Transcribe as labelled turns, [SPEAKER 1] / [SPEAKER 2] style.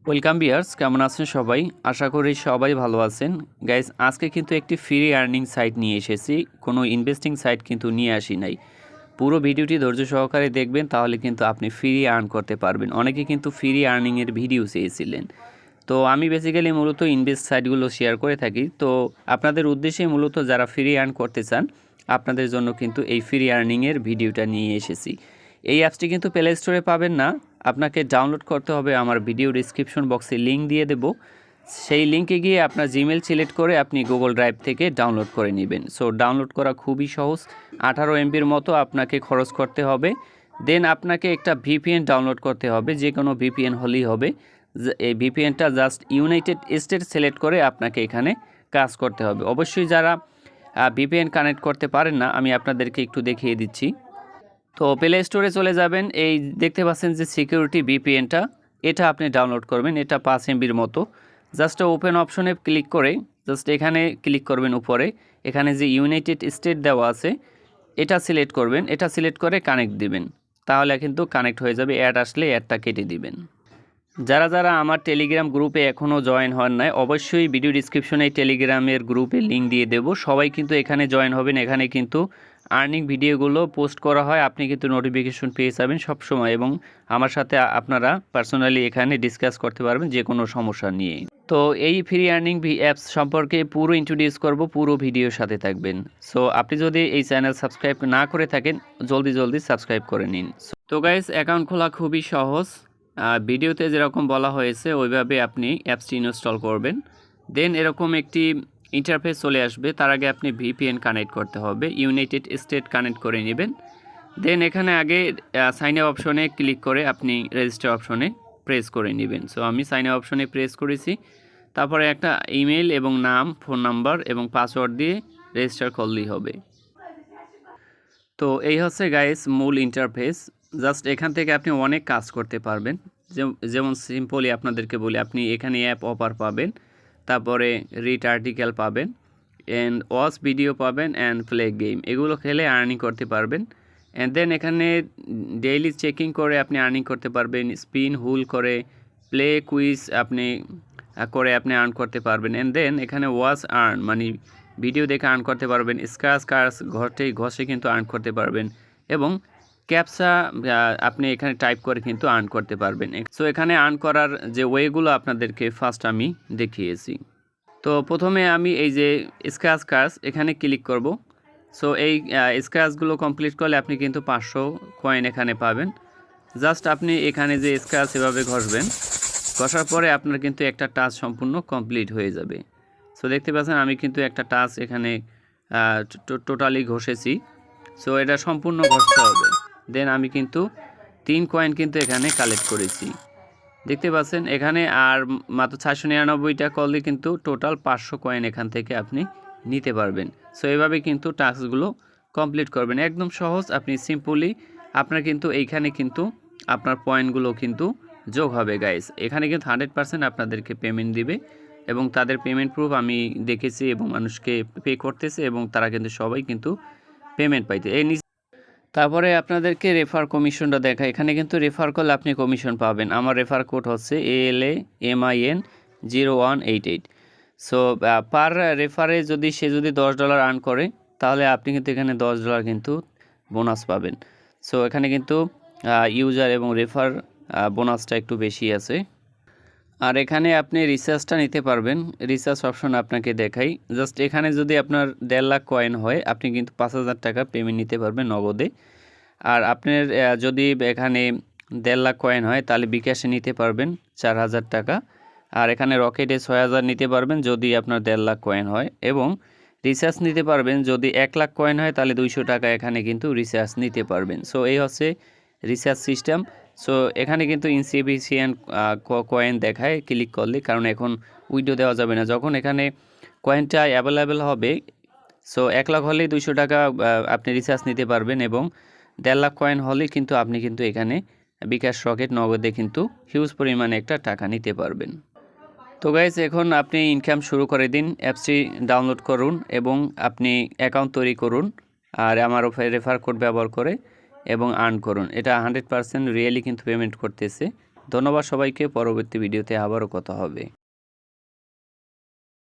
[SPEAKER 1] Welcome viewers, কেমন আছেন সবাই? আশা করি সবাই ভালো আছেন। গাইস, আজকে কিন্তু একটি ফ্রি আর্নিং সাইট নিয়ে এসেছি, কোনো ইনভেস্টিং সাইট কিন্তু নিয়ে আসি নাই। পুরো ভিডিওটি ধৈর্য সহকারে দেখবেন, তাহলে কিন্তু আপনি ফ্রি আর্ন করতে পারবেন। অনেকে কিন্তু ফ্রি আর্নিংয়ের ভিডিও চেয়েছিলেন, তো আমি বেসিক্যালি মূলত ইনভেস্ট সাইটগুলো শেয়ার করে থাকি। তো আপনাদের উদ্দেশ্যে মূলত যারা ফ্রি আর্ন করতে চান, আপনাদের জন্য কিন্তু এই ফ্রি আর্নিংয়ের ভিডিওটা নিয়ে এসেছি। এই অ্যাপসটি কিন্তু প্লে স্টোরে পাবেন না, আপনাকে ডাউনলোড করতে হবে। আমার ভিডিও ডিসক্রিপশন বক্সে লিঙ্ক দিয়ে দেব, সেই লিঙ্কে গিয়ে আপনার জিমেল সিলেক্ট করে আপনি গুগল ড্রাইভ থেকে ডাউনলোড করে নেবেন। সো ডাউনলোড করা খুবই সহজ, 18 এমবির মতো আপনাকে খরচ করতে হবে। দেন আপনাকে একটা ভিপিএন ডাউনলোড করতে হবে, যে কোনো ভিপিএন হলেই হবে। এই ভিপিএনটা জাস্ট ইউনাইটেড স্টেট সিলেক্ট করে আপনাকে এখানে কাজ করতে হবে। অবশ্যই যারা ভিপিএন কানেক্ট করতে পারেন না, আমি আপনাদেরকে একটু দেখিয়ে দিচ্ছি। তো প্লে স্টোরে চলে যাবেন, এই দেখতে পাচ্ছেন যে সিকিউরিটি ভিপিএনটা, এটা আপনি ডাউনলোড করবেন। এটা 5 এমবির মতো। জাস্ট ওপেন অপশনে ক্লিক করে জাস্ট এখানে ক্লিক করবেন উপরে, এখানে যে ইউনাইটেড স্টেট দেওয়া আছে এটা সিলেক্ট করবেন। এটা সিলেক্ট করে কানেক্ট দিবেন, তাহলে কিন্তু কানেক্ট হয়ে যাবে। অ্যাড আসলে অ্যাডটা কেটে দিবেন। যারা যারা আমার টেলিগ্রাম গ্রুপে এখনও জয়েন হন নাই, অবশ্যই ভিডিও ডিসক্রিপশনে টেলিগ্রামের গ্রুপে লিঙ্ক দিয়ে দেব। সবাই কিন্তু এখানে জয়েন হবেন। এখানে কিন্তু আর্নিং ভিডিওগুলো পোস্ট করা হয়, আপনি কিন্তু নোটিফিকেশন পেয়ে যাবেন সবসময়, এবং আমার সাথে আপনারা পার্সোনালি এখানে ডিসকাস করতে পারবেন যে কোনো সমস্যা নিয়ে। তো এই ফ্রি আর্নিং অ্যাপস সম্পর্কে পুরো ইন্ট্রোডিউস করব, পুরো ভিডিওর সাথে থাকবেন। সো আপনি যদি এই চ্যানেল সাবস্ক্রাইব না করে থাকেন, জলদি সাবস্ক্রাইব করে নিন। তো গাইস, অ্যাকাউন্ট খোলা খুবই সহজ। ভিডিওতে যেরকম বলা হয়েছে ওইভাবে আপনি অ্যাপসটি ইনস্টল করবেন। দেন এরকম একটি ইন্টারফেস চলে আসবে। তার আগে আপনি ভিপিএন কানেক্ট করতে হবে, ইউনাইটেড স্টেট কানেক্ট করে নেবেন। দেন এখানে আগে সাইন আপ অপশনে ক্লিক করে আপনি রেজিস্টার অপশনে প্রেস করে নেবেন। সো আমি সাইন আপ অপশনে প্রেস করেছি। তারপরে একটা ইমেল এবং নাম, ফোন নাম্বার এবং পাসওয়ার্ড দিয়ে রেজিস্টার করলেই হবে। তো এই হচ্ছে গাইস মূল ইন্টারফেস। জাস্ট এখান থেকে আপনি অনেক কাজ করতে পারবেন। যেমন সিম্পলি আপনাদেরকে বলি, আপনি এখানে অ্যাপ অফার পাবেন, তারপরে রিড আর্টিকেল পাবেন, অ্যান্ড ওয়াচ ভিডিও পাবেন, অ্যান্ড প্লে গেম। এগুলো খেলে আর্নিং করতে পারবেন। অ্যান্ড দেন এখানে ডেইলি চেকিং করে আপনি আর্নিং করতে পারবেন। স্পিন হুল করে প্লে কুইজ আপনি করে আপনি আর্ন করতে পারবেন। অ্যান্ড দেন এখানে ওয়াচ আর্ন, মানে ভিডিও দেখে আর্ন করতে পারবেন। স্ক্র্যাচ কার্স ঘষে কিন্তু আর্ন করতে পারবেন, এবং ক্যাপসা আপনি এখানে টাইপ করে কিন্তু আর্ন করতে পারবেন। সো এখানে আর্ন করার যে ওয়েগুলো আপনাদেরকে ফার্স্ট আমি দেখিয়েছি। তো প্রথমে আমি এই যে স্ক্র্যাচ কার্স এখানে ক্লিক করব। সো এই স্ক্র্যাচগুলো কমপ্লিট করলে আপনি কিন্তু 500 কয়েন এখানে পাবেন। জাস্ট আপনি এখানে যে স্ক্র্যাচ এভাবে ঘষবেন, ঘষার পরে আপনার কিন্তু একটা টাচ সম্পূর্ণ কমপ্লিট হয়ে যাবে। সো দেখতে পাচ্ছেন আমি কিন্তু একটা টাচ এখানে টোটালি ঘষেছি। সো এটা সম্পূর্ণ ঘষতে হবে। দেন আমি কিন্তু 3 কয়েন কিন্তু এখানে কালেক্ট করেছি, দেখতে পাচ্ছেন এখানে। আর মাত্র 699টা করলে কিন্তু টোটাল 500 কয়েন এখান থেকে আপনি নিতে পারবেন। সো এভাবে কিন্তু টাস্কগুলো কমপ্লিট করবেন, একদম সহজ। আপনি সিম্পলি আপনার কিন্তু এইখানে কিন্তু আপনার পয়েন্টগুলো কিন্তু যোগ হবে গাইস। এখানে কিন্তু 100% আপনাদেরকে পেমেন্ট দিবে, এবং তাদের পেমেন্ট প্রুফ আমি দেখেছি, এবং মানুষকে পে করতেছে, এবং তারা কিন্তু সবাই কিন্তু পেমেন্ট পাইতে। তারপরে আপনাদেরকে রেফার কমিশনটা দেখা, এখানে কিন্তু রেফার করলে আপনি কমিশন পাবেন। আমার রেফার কোড হচ্ছে ALAMIN0188। সো পার রেফারে যদি সে যদি $10 আর্ন করে, তাহলে আপনি কিন্তু এখানে $10 কিন্তু বোনাস পাবেন। সো এখানে কিন্তু ইউজার এবং রেফার বোনাসটা একটু বেশি আছে। আর এখানে আপনি রিচার্জটা নিতে পারবেন। রিচার্জ অপশন আপনাকে দেখাই। জাস্ট এখানে যদি আপনার 1.5 লাখ কয়েন হয়, আপনি কিন্তু 5,000 টাকা পেমেন্ট নিতে পারবেন নগদে। আর আপনার যদি এখানে 1.5 লাখ কয়েন হয়, তাহলে বিকাশে নিতে পারবেন 4,000 টাকা। আর এখানে রকেটে 6,000 নিতে পারবেন যদি আপনার 1.5 লাখ কয়েন হয়, এবং রিচার্জ নিতে পারবেন যদি 1 লাখ কয়েন হয়, তাহলে 200 টাকা এখানে কিন্তু রিচার্জ নিতে পারবেন। সো এই হচ্ছে রিচার্জ সিস্টেম। সো এখানে কিন্তু ইনসিফিসিয়েন্ট কয়েন দেখায় ক্লিক করলে, কারণ এখন উইডো দেওয়া যাবে না। যখন এখানে কয়েনটা অ্যাভেলেবেল হবে, সো 1 লাখ হলেই 200 টাকা আপনি রিচার্জ নিতে পারবেন, এবং 1.5 লাখ কয়েন হলেই কিন্তু আপনি কিন্তু এখানে বিকাশ রকেট নগদে কিন্তু হিউজ পরিমাণে একটা টাকা নিতে পারবেন। তো গাইজ, এখন আপনি ইনকাম শুরু করে দিন। অ্যাপসটি ডাউনলোড করুন এবং আপনি অ্যাকাউন্ট তৈরি করুন, আর আমার রেফার কোড ব্যবহার করে এবং আর্ন করুন। এটা 100% রিয়েলি কিন্তু পেমেন্ট করতেছে। ধন্যবাদ সবাইকে, পরবর্তী ভিডিওতে আবারও কথা হবে।